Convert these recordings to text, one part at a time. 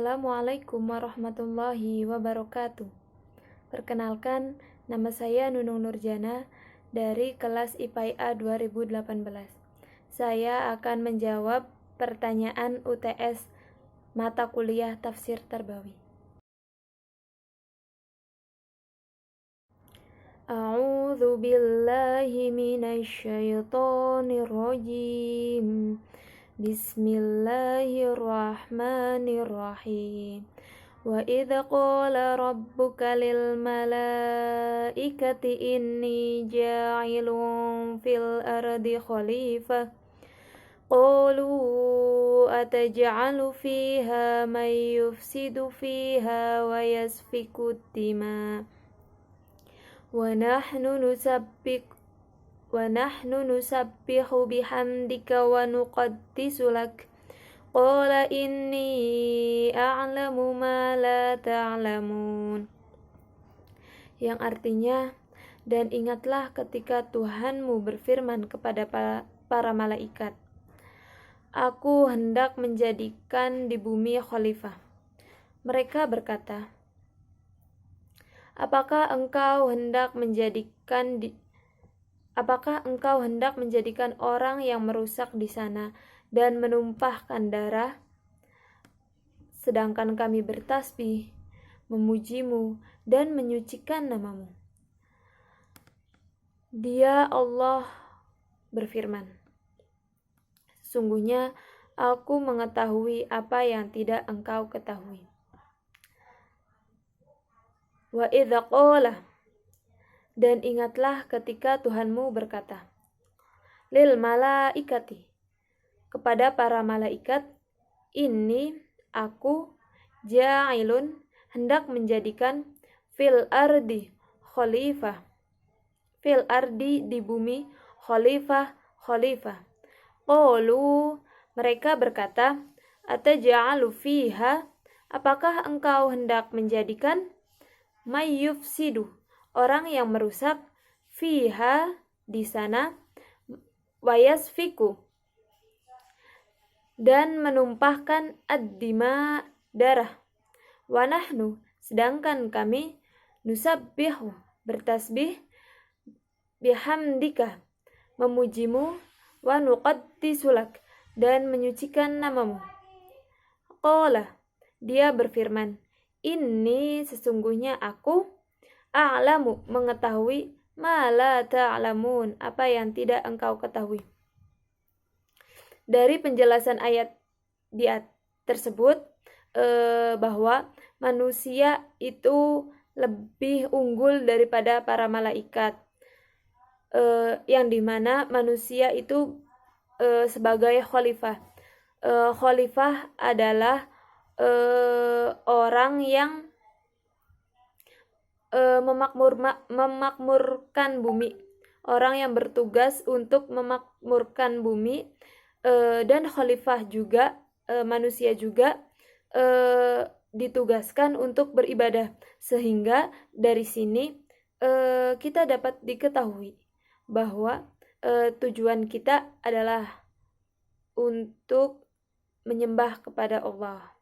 Assalamualaikum warahmatullahi wabarakatuh. Perkenalkan, nama saya Nunung Nurjana dari kelas IPA 2018. Saya akan menjawab pertanyaan UTS mata kuliah Tafsir Tarbawi. A'udzu billahi minasy syaithanir rajim. Bismillahirrahmanirrahim. Wa idza qala rabbuka lil malaikati inni ja'ilun fil ardi khalifah qalu ataj'alu fiha may yufsidu fiha wa yasfiku dima wa nahnu nusabbihu bihamdika wa nuqaddisu lak. Qala inni a'lamu ma la ta'lamun. Yang artinya, dan ingatlah ketika Tuhanmu berfirman kepada para malaikat, Aku hendak menjadikan di bumi khalifah. Mereka berkata, Apakah engkau hendak menjadikan orang yang merusak di sana dan menumpahkan darah? Sedangkan kami bertasbih, memujimu dan menyucikan namamu. Dia Allah berfirman, Sesungguhnya aku mengetahui apa yang tidak engkau ketahui. Wa idza qala, dan ingatlah ketika Tuhanmu berkata, lil malaikati, kepada para malaikat, ini aku ja'ilun, hendak menjadikan fil ardi khalifah, fil ardi di bumi, khalifah. Qalu, mereka berkata, ataj'alu fiha, apakah engkau hendak menjadikan may yufsidu, orang yang merusak, fiha, di sana, wayasfiku, dan menumpahkan ad-dima, darah, wa nahnu, sedangkan kami, nusabbihu, bertasbih, bihamdika, memujimu, wa nuqaddisu lak, dan menyucikan namamu. Qala, dia berfirman, Inni, sesungguhnya aku, a'lamu, mengetahui, ma la ta'lamun, apa yang tidak engkau ketahui. Dari penjelasan ayat tersebut, bahwa manusia itu lebih unggul daripada para malaikat, yang dimana manusia itu sebagai khalifah. Khalifah adalah orang yang memakmurkan bumi, orang yang bertugas untuk memakmurkan bumi, dan khalifah juga, manusia juga ditugaskan untuk beribadah. Sehingga dari sini kita dapat diketahui bahwa tujuan kita adalah untuk menyembah kepada Allah.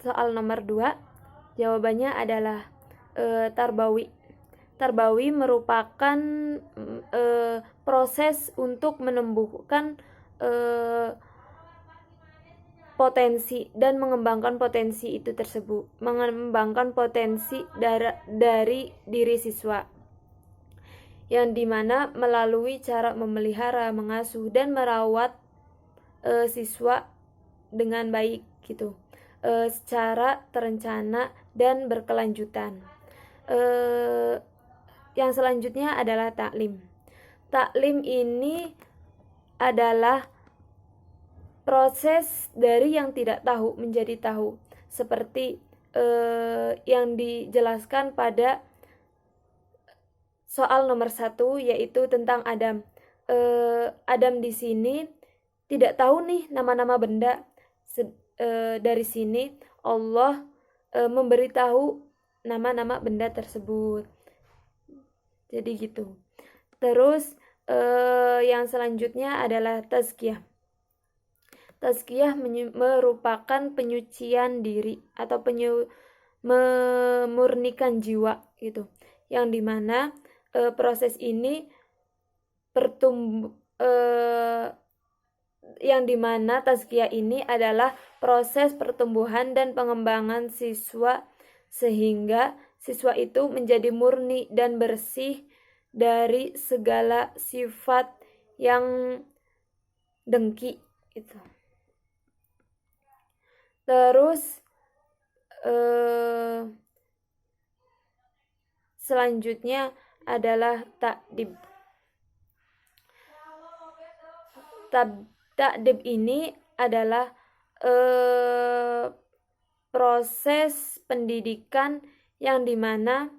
Soal nomor 2, jawabannya adalah tarbawi. Tarbawi merupakan proses untuk menumbuhkan potensi dan mengembangkan potensi itu tersebut, mengembangkan potensi dari diri siswa, yang dimana melalui cara memelihara, mengasuh, dan merawat siswa dengan baik gitu, secara terencana dan berkelanjutan. Yang selanjutnya adalah taklim. Taklim ini adalah proses dari yang tidak tahu menjadi tahu, seperti yang dijelaskan pada soal nomor 1, yaitu tentang Adam. Adam di sini tidak tahu nih nama-nama benda. Dari sini Allah memberitahu nama-nama benda tersebut. Jadi gitu. Terus yang selanjutnya adalah tazkiyah. tazkiyah merupakan penyucian diri atau memurnikan jiwa gitu, yang dimana proses ini yang dimana tazkiyah ini adalah proses pertumbuhan dan pengembangan siswa sehingga siswa itu menjadi murni dan bersih dari segala sifat yang dengki itu. Terus selanjutnya adalah ta'dib. Ta'dib ini adalah proses pendidikan yang dimana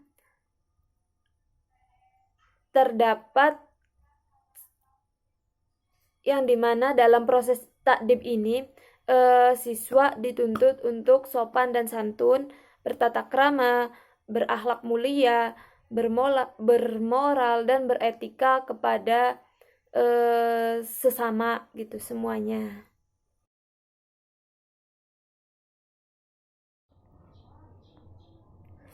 dalam proses ta'dib ini siswa dituntut untuk sopan dan santun, bertata krama, berakhlak mulia, bermoral dan beretika kepada sesama gitu semuanya.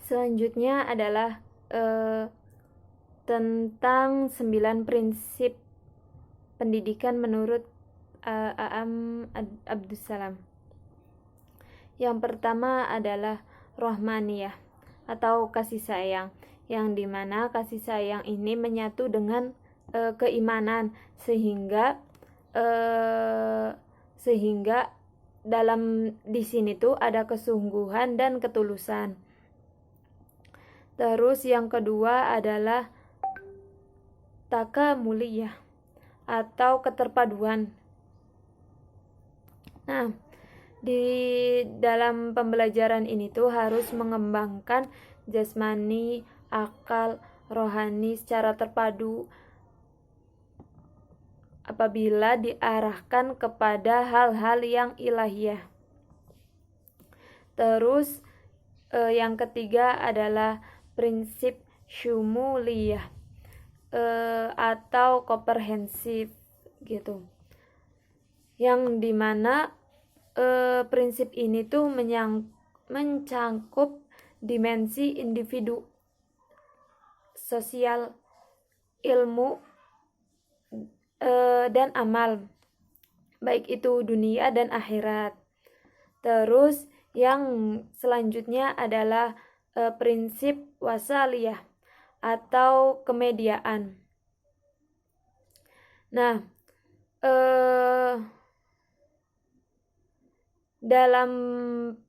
Selanjutnya adalah tentang 9 prinsip pendidikan menurut A'am Abdussalam. Yang pertama adalah Rahmaniyah atau kasih sayang, yang dimana kasih sayang ini menyatu dengan keimanan sehingga dalam di sini tuh ada kesungguhan dan ketulusan. Terus yang kedua adalah takamuliyah atau keterpaduan. Nah, di dalam pembelajaran ini tuh harus mengembangkan jasmani, akal, rohani secara terpadu apabila diarahkan kepada hal-hal yang ilahiyah. Terus yang ketiga adalah prinsip syumuliyah atau komprehensif gitu, yang dimana prinsip ini tuh mencangkup dimensi individu, sosial, ilmu, dan amal, baik itu dunia dan akhirat. Terus yang selanjutnya adalah prinsip wasaliyah atau kemediaan. Nah, dalam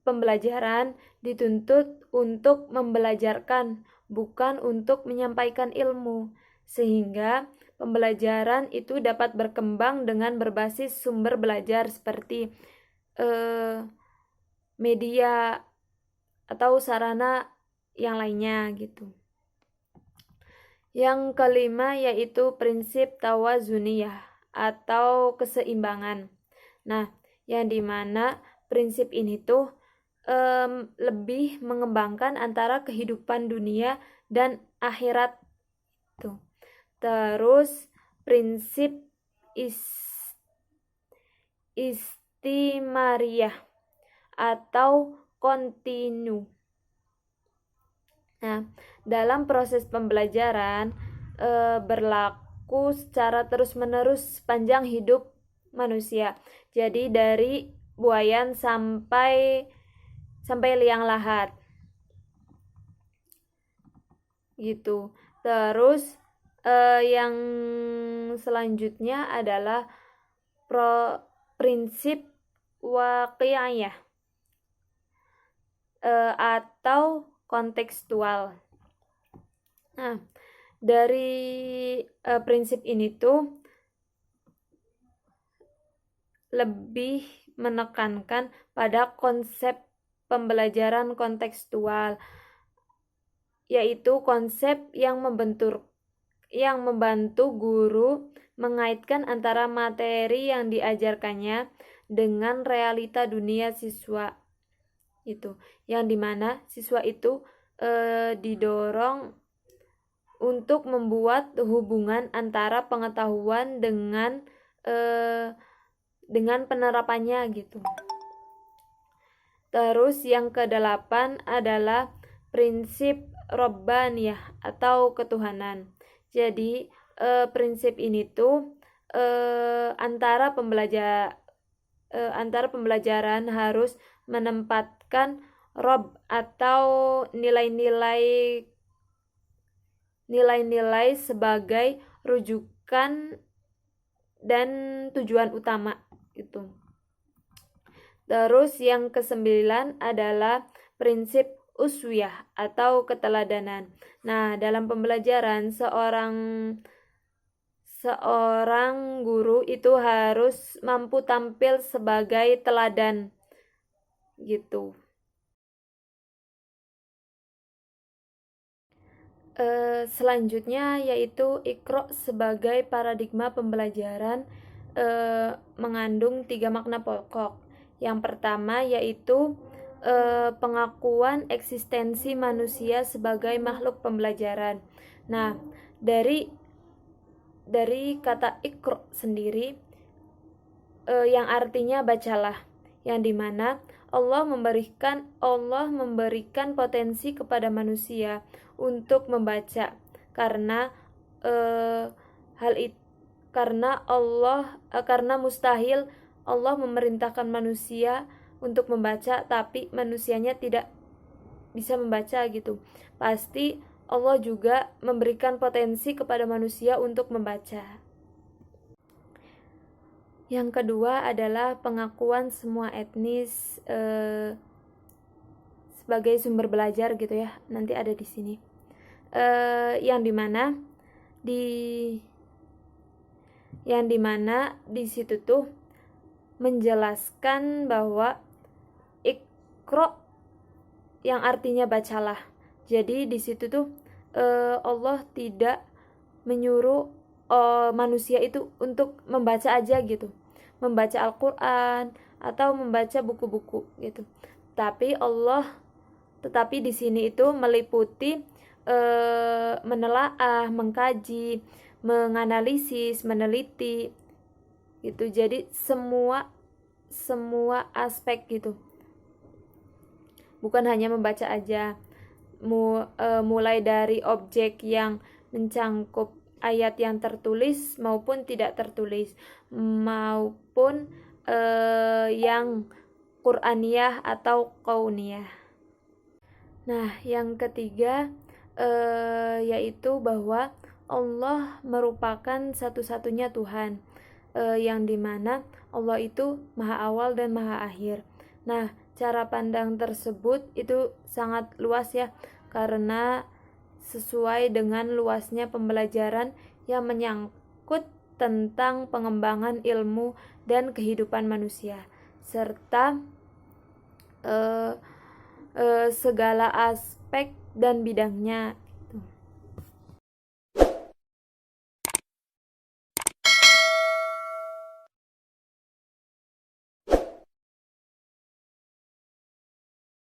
pembelajaran dituntut untuk membelajarkan, bukan untuk menyampaikan ilmu, sehingga pembelajaran itu dapat berkembang dengan berbasis sumber belajar seperti media atau sarana yang lainnya gitu. Yang kelima yaitu prinsip tawazuniyah atau keseimbangan. Nah, yang dimana prinsip ini tuh lebih mengembangkan antara kehidupan dunia dan akhirat tuh. Terus prinsip istimariyah atau kontinu. Nah, dalam proses pembelajaran berlaku secara terus-menerus sepanjang hidup manusia. Jadi dari buayan sampai liang lahat. Gitu. Terus yang selanjutnya adalah prinsip waqi'iyah atau kontekstual. Nah, dari prinsip ini tuh lebih menekankan pada konsep pembelajaran kontekstual, yaitu konsep yang membantu guru mengaitkan antara materi yang diajarkannya dengan realita dunia siswa itu, yang dimana siswa itu didorong untuk membuat hubungan antara pengetahuan dengan penerapannya gitu. Terus yang kedelapan adalah prinsip Robbaniyah atau ketuhanan. Jadi prinsip ini tuh antara pembelajaran harus menempatkan Rob atau nilai-nilai sebagai rujukan dan tujuan utama gitu. Terus yang kesembilan adalah prinsip uswiyah atau keteladanan. Nah, dalam pembelajaran seorang guru itu harus mampu tampil sebagai teladan gitu. Selanjutnya yaitu Iqra sebagai paradigma pembelajaran mengandung 3 makna pokok. Yang pertama yaitu pengakuan eksistensi manusia sebagai makhluk pembelajaran. Nah, dari kata Iqra sendiri yang artinya bacalah, yang dimana Allah memberikan potensi kepada manusia untuk membaca karena karena mustahil Allah memerintahkan manusia untuk membaca tapi manusianya tidak bisa membaca gitu. Pasti Allah juga memberikan potensi kepada manusia untuk membaca. Yang kedua adalah pengakuan semua etnis sebagai sumber belajar gitu ya. Nanti ada di sini. Yang dimana di situ tuh menjelaskan bahwa Iqra yang artinya bacalah. Jadi di situ tuh Allah tidak menyuruh manusia itu untuk membaca aja gitu, membaca Al-Quran atau membaca buku-buku gitu. Tetapi di sini itu meliputi menelaah, mengkaji, menganalisis, meneliti gitu. Jadi semua aspek gitu. Bukan hanya membaca aja. Mulai dari objek yang mencangkup ayat yang tertulis maupun tidak tertulis, maupun yang Qur'aniyah atau Qauniyah. Nah, yang ketiga yaitu bahwa Allah merupakan satu-satunya Tuhan, yang dimana Allah itu maha awal dan maha akhir. Nah, cara pandang tersebut itu sangat luas ya, karena sesuai dengan luasnya pembelajaran yang menyangkut tentang pengembangan ilmu dan kehidupan manusia, serta segala aspek dan bidangnya